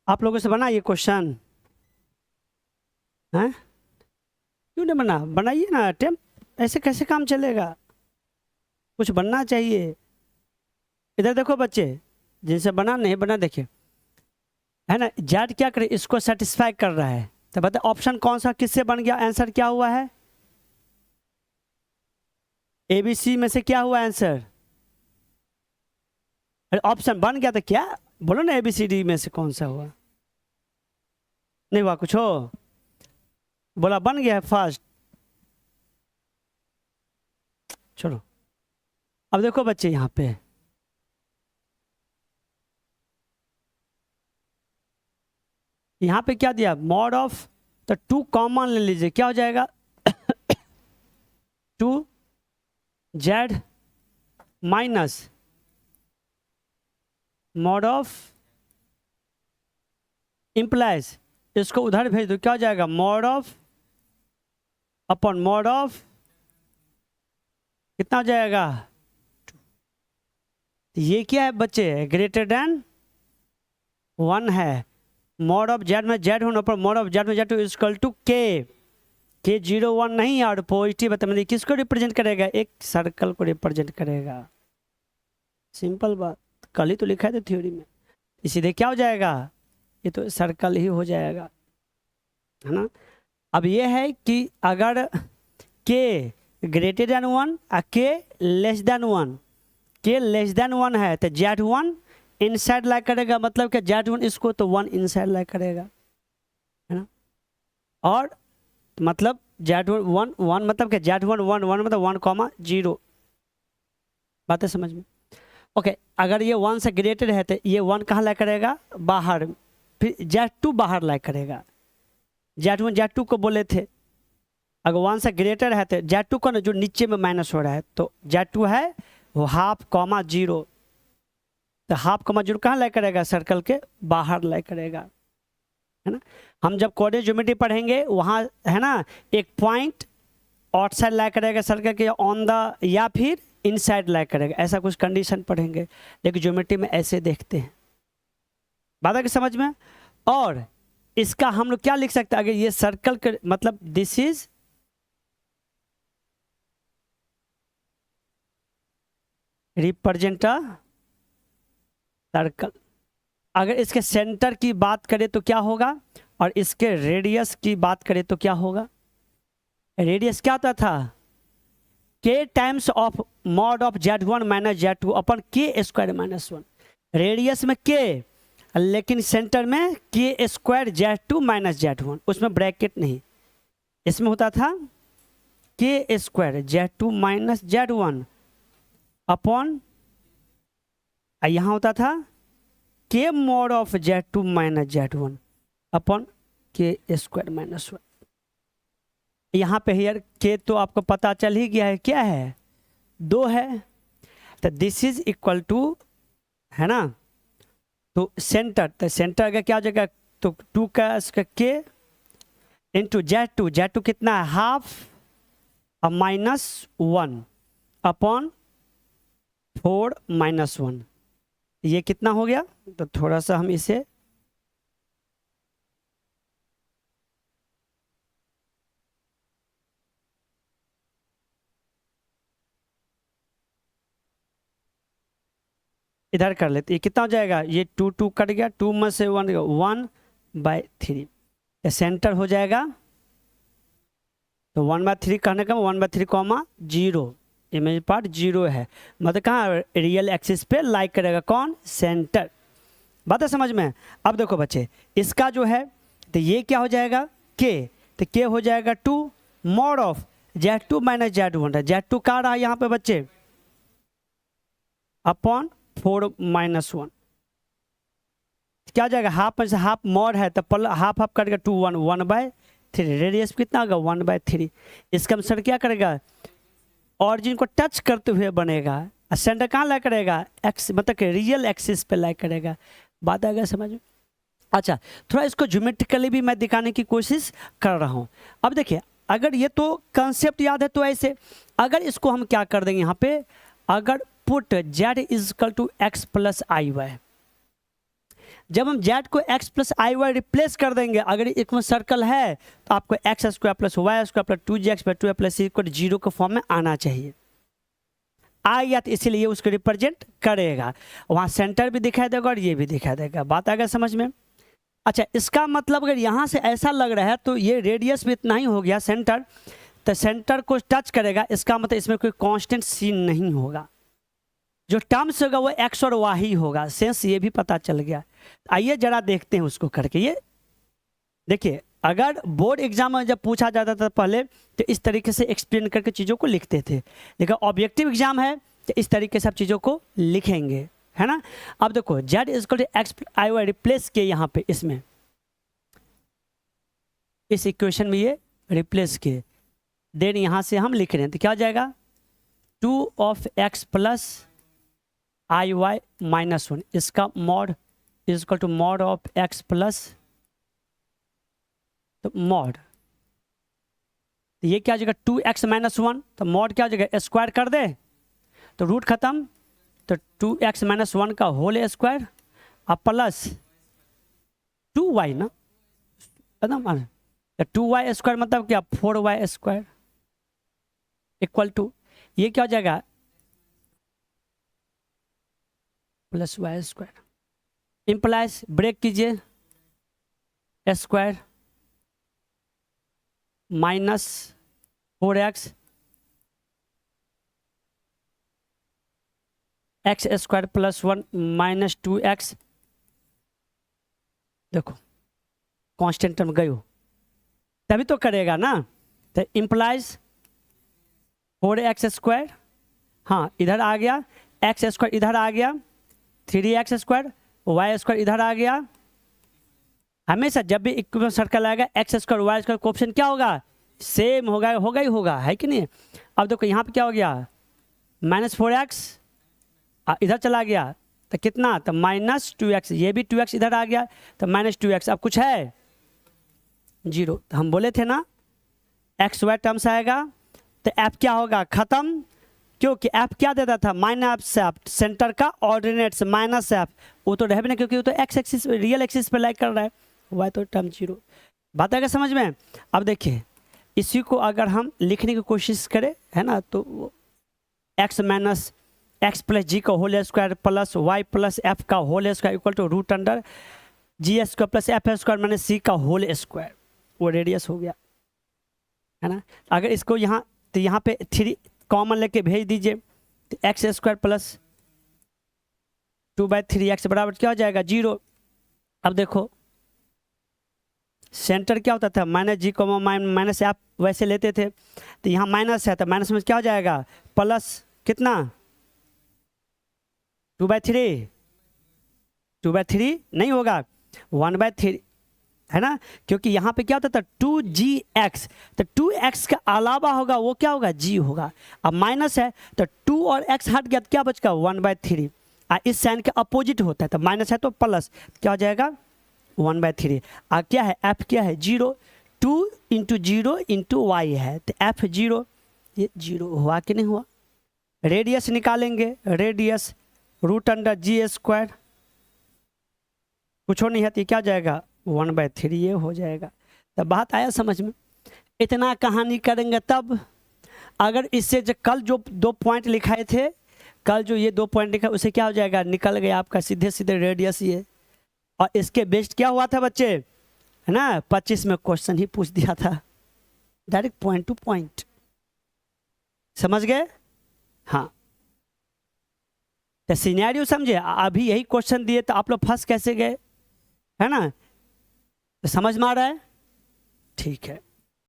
आप लोगों से बना ये क्वेश्चन है? क्यों नहीं बना? बनाइए ना अटेम्प्ट, ऐसे कैसे काम चलेगा? कुछ बनना चाहिए। इधर देखो बच्चे, जिनसे बना नहीं बना देखिए, है ना, जेड क्या करे, इसको सेटिस्फाई कर रहा है। तो बताए ऑप्शन कौन सा किससे बन गया? आंसर क्या हुआ है? एबीसी में से क्या हुआ आंसर? अरे ऑप्शन बन गया तो क्या, बोलो ना एबीसीडी में से कौन सा हुआ? नहीं हुआ कुछ हो? बोला बन गया है फर्स्ट। चलो अब देखो बच्चे, यहाँ पे क्या दिया? मॉड ऑफ, तो टू कॉमन ले लीजिए, क्या हो जाएगा? Two Z minus mod of implies, इसको उधर भेज दो, क्या हो जाएगा? Mod of upon mod of, कितना हो जाएगा? ये क्या है बच्चे? ग्रेटर देन 1 है। मॉड ऑफ जेड में जेड होने पर मॉड ऑफ जेड में जेड टू इक्वल टू के 0 1 नहीं और पॉजिटिव है, तो मतलब किसको रिप्रेजेंट करेगा? एक सर्कल को रिप्रेजेंट करेगा। सिंपल बात, कल ही तो लिखा है थ्योरी में। इसीलिए क्या हो जाएगा? ये तो सर्कल ही हो जाएगा, है ना। अब ये है कि अगर के ग्रेटर देन 1 और के लेस देन 1, के लेस देन 1 है तो Z1 इनसाइड लाई करेगा, मतलब कि Z1 इसको तो 1 इनसाइड लाई करेगा, है ना। और मतलब Z1 1 1 मतलब कि Z1 1 1 मतलब 1,0, बात है समझ में? ओके, अगर ये 1 से ग्रेटर है तो ये 1 कहाँ लाई करेगा? बाहर। फिर Z2 बाहर लाई करेगा। Z1 Z2 को बोले थे, अगर 1 से ग्रेटर है तो Z2 को ना, जो नीचे में माइनस हो रहा है, तो Z2 है वो 0.5, तो 0.5 कहाँ लाई करेगा? सर्कल के बाहर लाई करेगा, है ना। हम जब कोऑर्डिनेट ज्योमेट्री पढ़ेंगे वहाँ, है ना, एक पॉइंट आउटसाइड लाई करेगा सर्कल के, ऑन द, या फिर इनसाइड लाई करेगा, ऐसा कुछ कंडीशन पढ़ेंगे। लेकिन ज्योमेट्री में ऐसे देखते हैं, बात है कि समझ में? और इसका हम लोग क्या लिख सकते हैं? अगर ये सर्कल के मतलब this is represent a circle. अगर इसके सेंटर की बात करें तो क्या होगा, और इसके रेडियस की बात करें तो क्या होगा? रेडियस क्या होता था? के times of mod of Z1 minus Z2 अपन के स्क्वायर माइनस 1। रेडियस में के, लेकिन सेंटर में के स्क्वायर Z2 माइनस Z1, उसमें ब्रैकेट नहीं। इसमें होता था के square Z2 minus Z1 upon, यहाँ होता था के mod of Z2 minus Z1 upon के स्क्वायर माइनस 1। यहाँ पे हियर के तो आपको पता चल ही गया है, क्या है? 2 है, तो दिस इज इक्वल टू, है ना, तो सेंटर, तो सेंटर का क्या हो जाएगा? तो 2 का इसका के इंटू Z2 कितना है? हाफ और माइनस 1 अपॉन 4 माइनस 1, ये कितना हो गया? तो थोड़ा सा हम इसे इधर कर लेते, ये कितना हो जाएगा? ये 2 2 कट गया, 2 में से 1 1/3, सेंटर हो जाएगा। तो 1/3 कहने का 1/3, 0, इमेज पार्ट 0 है, मतलब कहाँ रियल एक्सिस पे लाइक करेगा? कौन? सेंटर। बात है समझ में? अब देखो बच्चे, इसका जो है, तो ये क्या हो जाएगा? के, तो के हो जाएगा 2 mod of Z2 minus Z1 है, Z2 का रहा यहाँ पे बच्चे अपॉन 4 माइनस 1, क्या हो जाएगा? हाफ में से हाफ मॉड है तो पल हाफ हाफ करेगा 2 1 1/3, रेडियस कितना होगा? 1/3। इसका आंसर क्या करेगा? ऑरिजिन को टच करते हुए बनेगा, और सेंटर कहाँ ला करेगा? एक्स, मतलब कि रियल एक्सिस पे ला करेगा। बात आएगा समझ में? अच्छा, थोड़ा इसको ज्योमेट्रिकली भी मैं दिखाने की कोशिश कर रहा हूँ। अब देखिए, अगर ये तो कंसेप्ट याद है तो ऐसे, अगर इसको हम क्या कर देंगे यहाँ पे, अगर put Z is equal to X plus I Y, जब हम जेड को X plus I Y replace कर देंगे, अगर एक में सर्कल है तो आपको X square plus Y square plus 2gx plus 2 plus equal 0 के फॉर्म में आना चाहिए। आ गया तो इसीलिए उसको रिप्रेजेंट करेगा, वहाँ सेंटर भी दिखाई देगा और ये भी दिखाई देगा। बात आ गया समझ में? अच्छा, इसका मतलब अगर यहाँ से ऐसा लग रहा है तो ये रेडियस भी इतना ही हो गया सेंटर, तो सेंटर को टच करेगा, इसका मतलब इसमें कोई कांस्टेंट सीन नहीं होगा, जो टर्म्स होगा वो एक्स और वाई ही होगा। सेंस ये भी पता चल गया। आइए जरा देखते हैं उसको करके। ये देखिए, अगर बोर्ड एग्जाम में जब पूछा जाता था पहले तो इस तरीके से एक्सप्लेन करके चीज़ों को लिखते थे, लेकिन ऑब्जेक्टिव एग्जाम है तो इस तरीके से आप चीज़ों को लिखेंगे, है ना। अब देखो Z equal to X I Y replace किए यहाँ पे, इसमें इस इक्वेशन में ये रिप्लेस किए, देन यहाँ से हम लिख रहे हैं तो क्या हो जाएगा 2 of X plus I Y minus 1, इसका mod is equal to mod of X plus तो मॉड, तो ये क्या हो जाएगा 2x माइनस 1, तो मॉड क्या हो जाएगा स्क्वायर कर दे तो रूट खत्म, तो 2x माइनस 1 का होल स्क्वायर अब प्लस 2y ना, एकदम 2y स्क्वायर मतलब क्या 4y स्क्वायर इक्वल टू ये क्या हो जाएगा plus Y square, implies break कीजिए square minus 4x X square plus 1 minus 2x, देखो कांस्टेंट टर्म गई हो तभी तो करेगा ना, तो इम्प्लाइज 4x स्क्वायर, हाँ इधर आ गया एक्स स्क्वायर, इधर आ गया 3x स्क्वायर, वाई स्क्वायर इधर आ गया। हमेशा जब भी इक्विवेलेंट सर्कल आएगा X square Y square coefficient क्या होगा सेम होगा ही होगा, है कि नहीं। अब देखो यहाँ पे क्या हो गया माइनस 4x इधर चला गया तो कितना, तो माइनस 2x, ये भी 2x इधर आ गया तो माइनस 2x, अब कुछ है 0, तो हम बोले थे ना एक्स वाई टर्म्स आएगा तो एफ क्या होगा खत्म, क्योंकि एफ क्या देता था माइनस एफ, सेंटर का ऑर्डिनेट्स माइनस एफ, वो तो रह भी नहीं क्योंकि वो तो एक्स एक्सिस रियल एक्सिस पे लाइक कर रहा है, वाई तो टर्म 0। बात आएगा समझ में? अब देखिए इसी को अगर हम लिखने की कोशिश करें, है ना, तो X minus X plus G का whole square plus Y plus F का whole square equal to root under G square plus F square minus C का होल स्क्वायर, वो रेडियस हो गया, है ना। अगर इसको यहाँ तो यहाँ पे 3 कॉमन लेके भेज दीजिए तो एक्स स्क्वायर प्लस 2/3x बराबर क्या हो जाएगा 0। अब देखो सेंटर क्या होता था माइनस जी को माइनस एफ वैसे लेते थे, तो यहाँ माइनस है तो माइनस में क्या हो जाएगा प्लस कितना 2/3 नहीं होगा 1/3, है ना, क्योंकि यहाँ पे क्या होता था 2gx, तो 2x के अलावा होगा वो क्या होगा g होगा। अब माइनस है तो 2 और x हट गया तो क्या बचेगा 1/3, इस साइन के अपोजिट होता है तो माइनस है तो प्लस क्या हो जाएगा 1/3। क्या है f क्या है 0, 2 इंटू 0 इंटू वाई है तो f 0, ये 0 हुआ कि नहीं हुआ। रेडियस निकालेंगे, radius root under G square, कुछ नहीं है तो क्या जाएगा 1/3 ये हो जाएगा। तब बात आया समझ में? इतना कहानी करेंगे तब, अगर इससे जो कल जो 2 पॉइंट लिखाए थे, कल जो ये 2 पॉइंट लिखा उसे क्या हो जाएगा निकल गया आपका सीधे सीधे रेडियस ये, और इसके बेस्ड क्या हुआ था बच्चे, है ना 25 में क्वेश्चन ही पूछ दिया था डायरेक्ट पॉइंट टू पॉइंट, समझ गए। हाँ तो सिनेरियो समझे, अभी यही क्वेश्चन दिए तो आप लोग फंस कैसे गए, है ना, तो समझ में आ रहा है, ठीक है।